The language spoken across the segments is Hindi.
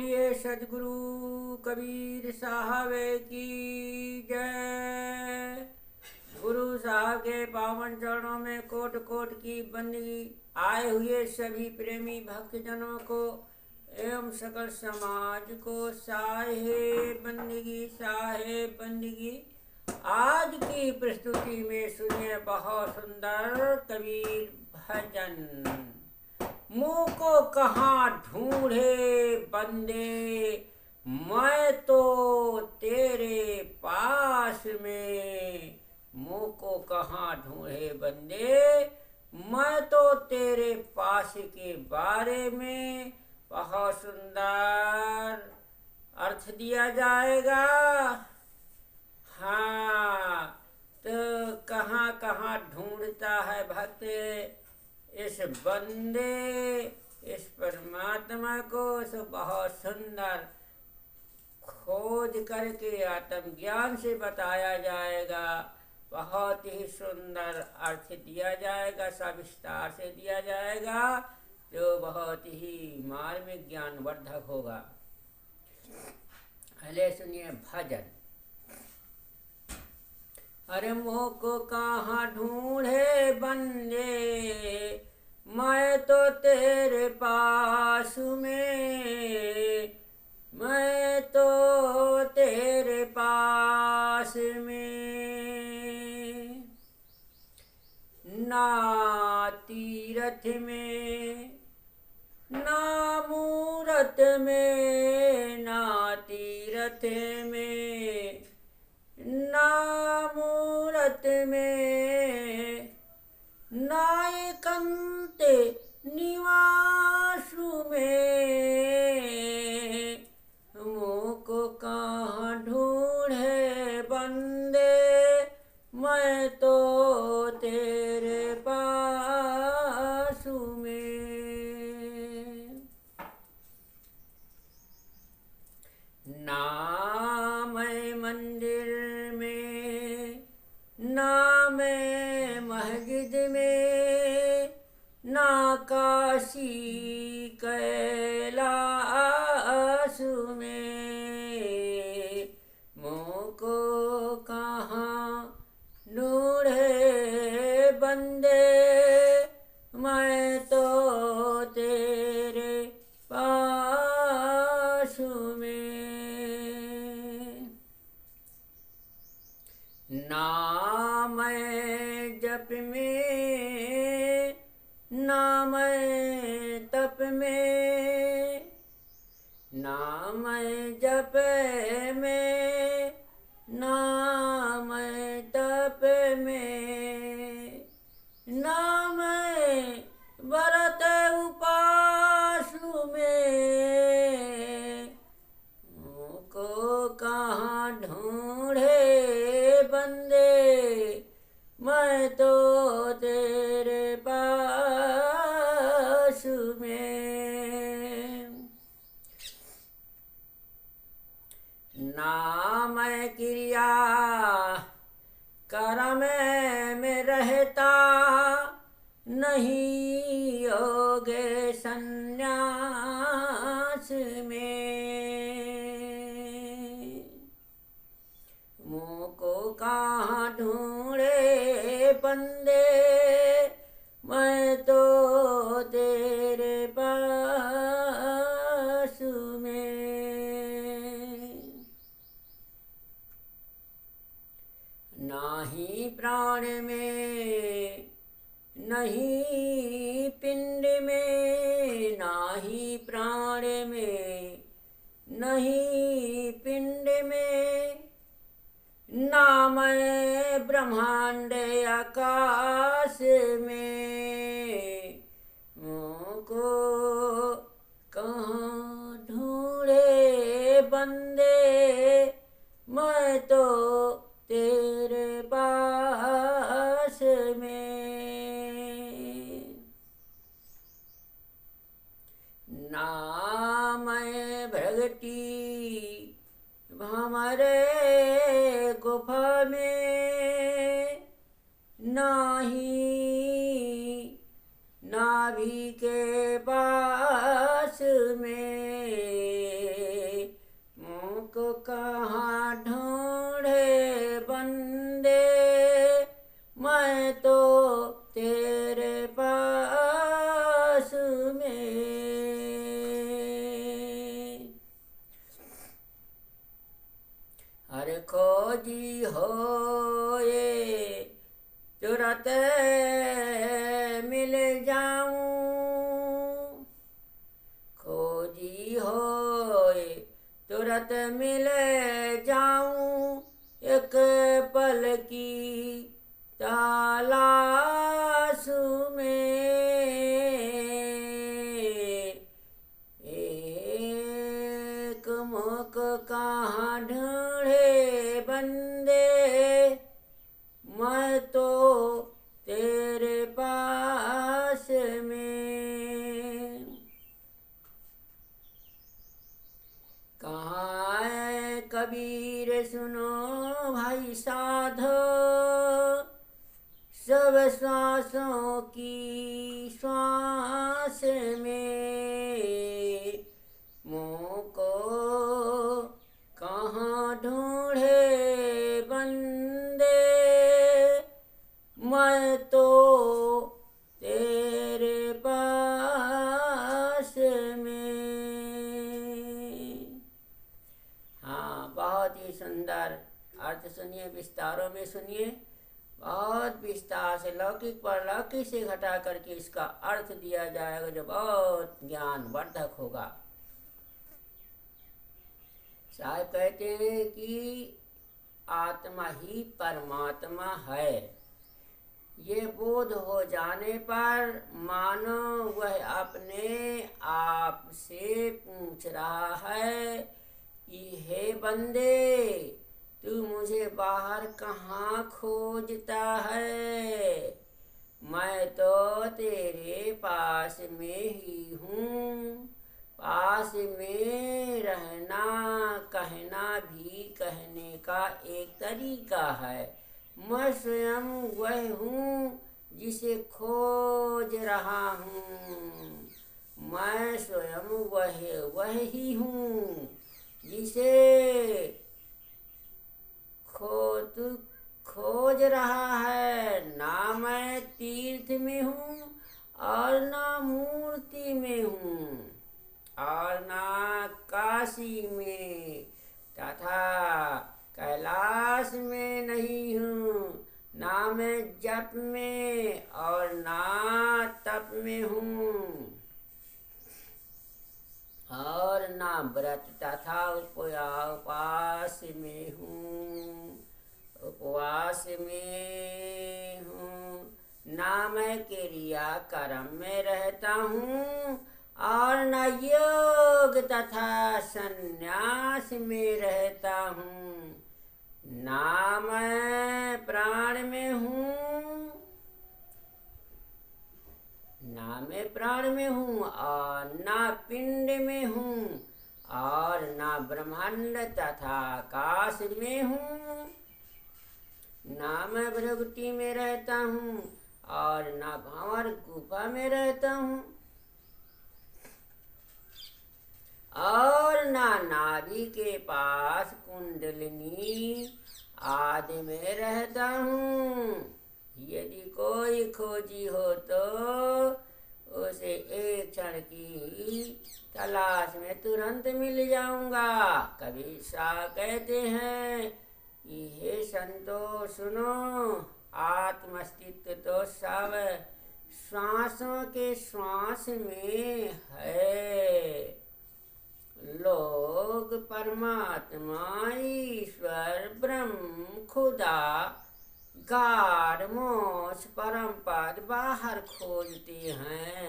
बोलिए सदगुरु कबीर साहब की जय। गुरु साहब के पावन चरणों में कोट कोट की बंदगी। आए हुए सभी प्रेमी भक्तजनों को एवं सकल समाज को साहेब बंदगी। आज की प्रस्तुति में सुनिए बहुत सुंदर कबीर भजन। मुँह को कहाँ ढूंढे बंदे, मैं तो तेरे पास में। मुँह को कहाँ ढूंढे बंदे, मैं तो तेरे पास के बारे में बहुत सुंदर अर्थ दिया जाएगा। हाँ, तो कहाँ कहाँ ढूंढता है भक्त इस बंदे, इस परमात्मा को। सो बहुत सुंदर खोज करके आत्मज्ञान से बताया जाएगा। बहुत ही सुंदर अर्थ दिया जाएगा, सविस्तार से दिया जाएगा, जो बहुत ही मार्मिक ज्ञानवर्धक होगा। पहले सुनिए भजन। अरे मुँह को कहाँ ढूंढे बंदे, मैं तो तेरे पास में। मैं तो तेरे पास में। ना तीरथ में ना मूरत में, ना तीरथ में ना मूरत में, ना एकांत निवासु में। मुँह को कहाँ ढूंढे बंदे, मैं तो तेरे पासु में। ना मैं मंदिर में, ना मैं मस्जिद में, ना काशी कैलाश में। मुँह को कहाँ ढूंढे बंदे, मैं तो तेरे पास में। ना मैं जप में, ना मैं तप में, ना मैं जप में, ना मैं तप में, ना मैं व्रत उपास में। मुँह को कहाँ ढूंढे बंदे, मैं तो तेरे पास में। ना मैं क्रिया कर्म में रहता, नहीं योग संन्यास में। मुँह को कहाँ ढूंढे बंदे, मैं तो तेरे पास में। नाही प्राण में, नहीं पिंड में, नाही प्राण में, नहीं पिंड में, ना मैं ब्रह्मांड आकाश में। मुँह को कहाँ ढूंढे बंदे, मैं तो तेरे पास में। ना मैं भ्रगटी हमारे गुफा में, नाही नाभि के पास में। खोजी होए तुरत मिल जाऊं, खोजी होए तुरत मिल जाऊं, एक पल की तलाश में एक मुख कहाँ ढूंढे बंदे, मैं तो तेरे पास में। कहाँ है कबीर सुनो भाई साधो, सब श्वासों की श्वास में, मुझको कहाँ ढूंढे बंदे, मैं तो तेरे पास में। हाँ, बहुत ही सुंदर अर्थ सुनिए, विस्तारों में सुनिए, बहुत विस्तार से लौकिक पर लौकिक से घटा करके इसका अर्थ दिया जाएगा जो बहुत ज्ञानवर्धक होगा। साहब कहते हैं कि आत्मा ही परमात्मा है, ये बोध हो जाने पर मानो वह अपने आप से पूछ रहा है कि हे बंदे, तू मुझे बाहर कहाँ खोजता है, मैं तो तेरे पास में ही हूँ। पास में रहना कहना भी कहने का एक तरीका है। मैं स्वयं वह हूँ जिसे खोज रहा हूँ, मैं स्वयं वह ही हूँ जिसे खोज रहा है। ना मैं तीर्थ में हूँ और ना मूर्ति में हूँ और ना काशी में तथा कैलाश में नहीं हूँ, ना मैं जप में और ना तप में हूँ और ना व्रत तथा उपवास में हूँ, उपवास में हूँ, ना मैं क्रिया कर्म में रहता हूँ और न योग तथा संन्यास में रहता हूँ, ना मैं प्राण में हूँ, ना मैं प्राण में हूँ और ना पिंड में हूँ और ना ब्रह्मांड तथा आकाश में हूँ, ना मैं भृगुटी में रहता हूँ और ना भंवर गुफा में रहता हूँ और ना नाभि के पास कुंडलिनी आदि में रहता हूँ। यदि कोई खोजी हो तो उसे एक क्षण की तलाश में तुरंत मिल जाऊंगा। कबीर साहब कहते हैं कि हे संतो सुनो, आत्मस्तित्व तो सब श्वासों के श्वास में है। लोग परमात्मा ईश्वर ब्रह्म खुदा गाढ़ मोक्ष परम पद बाहर खोजते हैं।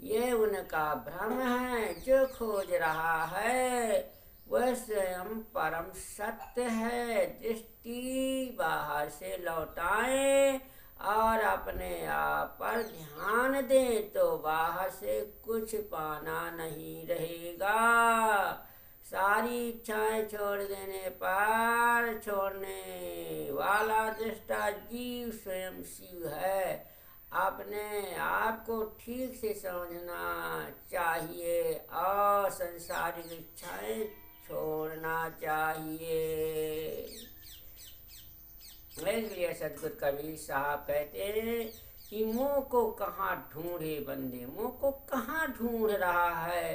ये उनका भ्रम है। जो खोज रहा है वह स्वयं परम सत्य है। दृष्टि बाहर से लौटाएं और अपने आप पर ध्यान दें तो बाहर से कुछ पाना नहीं रहेगा। सारी इच्छाएं छोड़ देने पर छोड़ने वाला दृष्टा जीव स्वयं शिव है। अपने आप को ठीक से समझना चाहिए और संसारिक इच्छाएं छोड़ना चाहिए। इसलिए सदगुरु कबीर साहब कहते हैं कि मुँह को कहाँ ढूंढे बंदे, मुँह को कहाँ ढूंढ रहा है।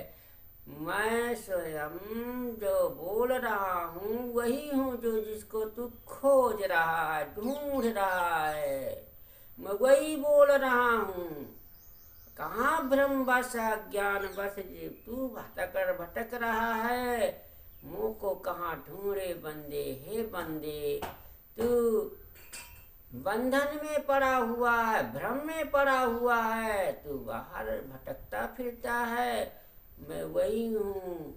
मैं स्वयं जो बोल रहा हूँ वही हूँ जो जिसको तू खोज रहा है, ढूंढ रहा है। मैं वही बोल रहा हूँ। कहाँ भ्रम बस अज्ञान बस जीव तू भटक रहा है। मुँह को कहाँ ढूंढे बंदे, हे बंदे तू बंधन में पड़ा हुआ है, भ्रम में पड़ा हुआ है, तू बाहर भटकता फिरता है। मैं वही हूँ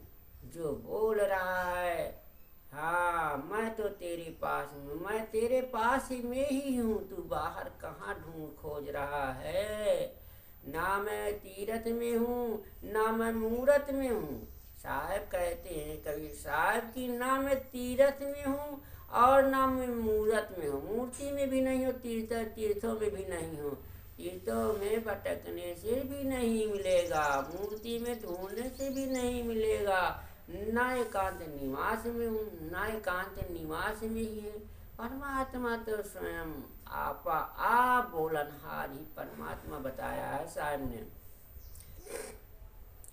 जो बोल रहा है। हाँ, मैं तो तेरे पास हूँ, मैं तेरे पास ही में ही हूँ, तू बाहर कहाँ ढूंढ खोज रहा है। ना मैं तीरथ में हूँ, ना मैं मूरत में हूँ। साहब कहते हैं कबीर साहब की ना मैं तीरथ में हूँ और ना मैं मूरत में हूँ। मूर्ति में भी नहीं हूँ, तीर्थों में भी नहीं हूँ। तीर्थों में भटकने से भी नहीं मिलेगा, मूर्ति में ढूंढने से भी नहीं मिलेगा। ना एकांत निवास में हूँ, ना एकांत निवास में ही है। परमात्मा तो स्वयं आप बोलनहार ही परमात्मा बताया है साहब ने।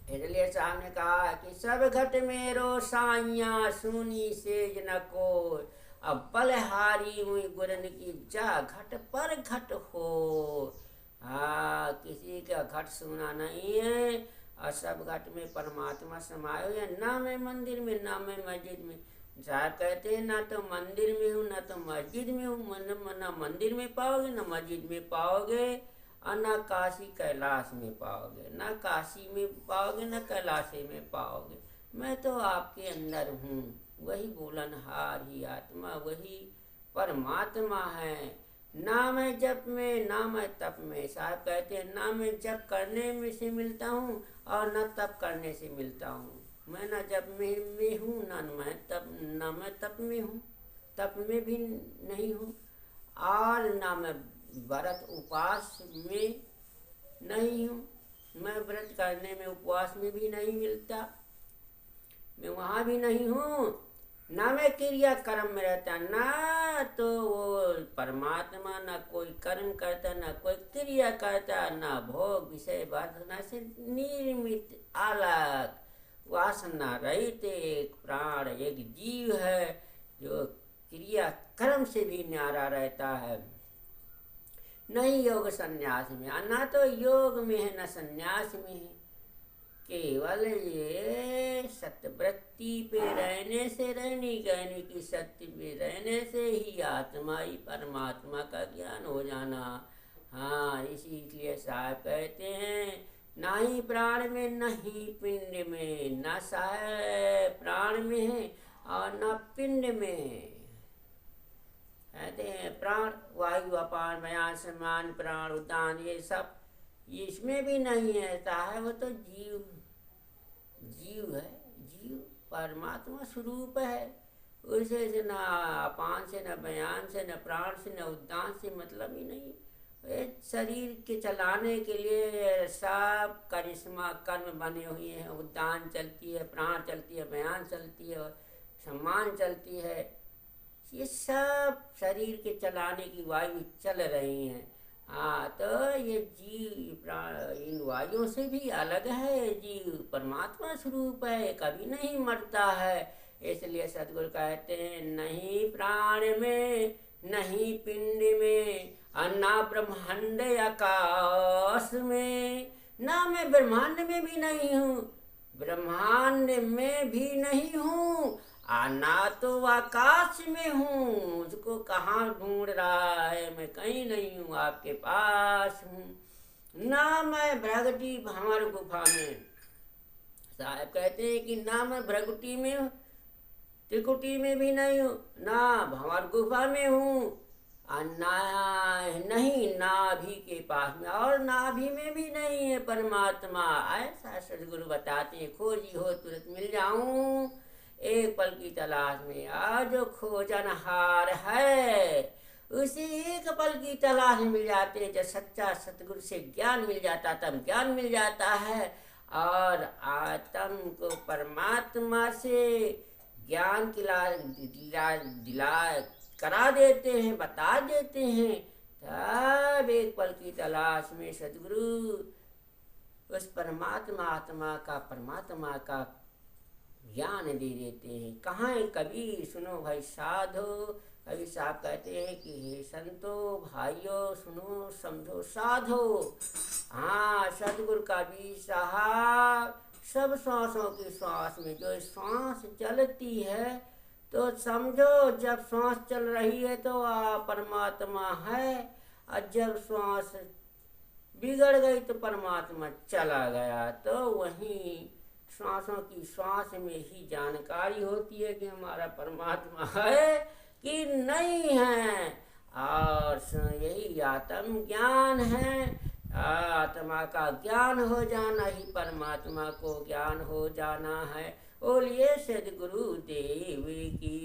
इसलिए साहब ने कहा कि सब घट मेरो साइया सुनी सेज न कोय। अब बलहारी हुई गुरन की जा घट पर घट हो। हाँ, किसी का घट सुना नहीं है और सब घट में परमात्मा समाये हुए हैं। ना मैं मंदिर में, ना मैं मस्जिद में। साहब कहते हैं ना तो मंदिर में हूँ ना तो मस्जिद में हूँ। ना मंदिर में पाओगे ना मस्जिद में पाओगे और ना काशी कैलाश में पाओगे, ना काशी में पाओगे ना कैलाशी में पाओगे। मैं तो आपके अंदर हूँ। वही बोलनहार ही आत्मा, वही परमात्मा है। ना मैं जप में ना मैं तप में। साहब कहते हैं ना मैं जप करने में से मिलता हूँ और न तप करने से मिलता हूँ। मैं न जप में हूँ ना मैं तप में हूँ, तप में भी नहीं हूँ और ना मैं व्रत उपवास में नहीं हूँ। मैं व्रत करने में उपवास में भी नहीं मिलता, मैं वहाँ भी नहीं हूँ। ना मैं क्रिया कर्म में रहता, ना तो वो परमात्मा ना कोई कर्म करता ना कोई क्रिया करता, ना भोग विषय वासना से निर्मित अलग वासना रहित एक प्राण एक जीव है जो क्रिया कर्म से भी न्यारा रहता है। नहीं योग संन्यास में, ना तो योग में है ना संन्यास में है। केवल ये सत्यवृत्ति पे रहने से, रहनी कहने की सत्य पे रहने से ही आत्मा ही परमात्मा का ज्ञान हो जाना। हाँ, इसीलिए साहब कहते हैं ना ही प्राण में न ही पिंड में, ना साहब प्राण में है और न पिंड में। कहते हैं प्राण वायु अपान व्यान सम्मान प्राण उदान ये सब इसमें भी नहीं है साहब। वो तो जीव जीव है, जीव परमात्मा स्वरूप है। उसे से न अपान से न बयान से न प्राण से न उद्दान से मतलब ही नहीं। शरीर के चलाने के लिए सब करिश्मा कर्म बने हुए हैं। उद्दान चलती है, प्राण चलती है, बयान चलती है, सम्मान चलती है। ये सब शरीर के चलाने की वायु चल रही हैं। हाँ, तो ये जीव इन वायुओं से भी अलग है। जीव परमात्मा स्वरूप है, कभी नहीं मरता है। इसलिए सदगुरु कहते हैं नहीं प्राण में नहीं पिंड में और ना ब्रह्मांड आकाश में। ना मैं ब्रह्मांड में भी नहीं हूँ, ब्रह्मांड में भी नहीं हूँ ना तो आकाश में हूँ। मुझको कहाँ ढूंढ रहा है, मैं कहीं नहीं हूँ, आपके पास हूँ। ना मैं भ्रगटी भंवर गुफा में। साहब कहते हैं कि ना मैं भ्रगटी में हूँ, त्रिकुटी में भी नहीं हूँ, ना भंवर गुफा में हूँ और ना नहीं नाभि के पास में और नाभि में भी नहीं है परमात्मा। ऐसा सदगुरु बताते हैं खोजी हो तुरंत मिल जाऊं एक पल की तलाश में। आज जो खोजनहार है उसी एक पल की तलाश में मिल जाते हैं। जब सच्चा सतगुरु से ज्ञान मिल जाता तब ज्ञान मिल जाता है और आत्म को परमात्मा से ज्ञान दिला करा देते हैं, बता देते हैं। तब एक पल की तलाश में सदगुरु उस परमात्मा आत्मा का परमात्मा का ज्ञान दे देते हैं। कहाँ है कबीर, सुनो भाई साधो, कबीर साहब कहते हैं कि हे संतो भाइयों सुनो समझो साधो। हाँ, सतगुरु कबीर साहब सब श्वासों की श्वास में जो श्वास चलती है तो समझो जब श्वास चल रही है तो परमात्मा है, और जब श्वास बिगड़ गई तो परमात्मा चला गया। तो वहीं श्वासों की श्वास में ही जानकारी होती है कि हमारा परमात्मा है कि नहीं है। और यही आत्म ज्ञान है, आत्मा का ज्ञान हो जाना ही परमात्मा को ज्ञान हो जाना है। बोलिए सद्गुरु देव की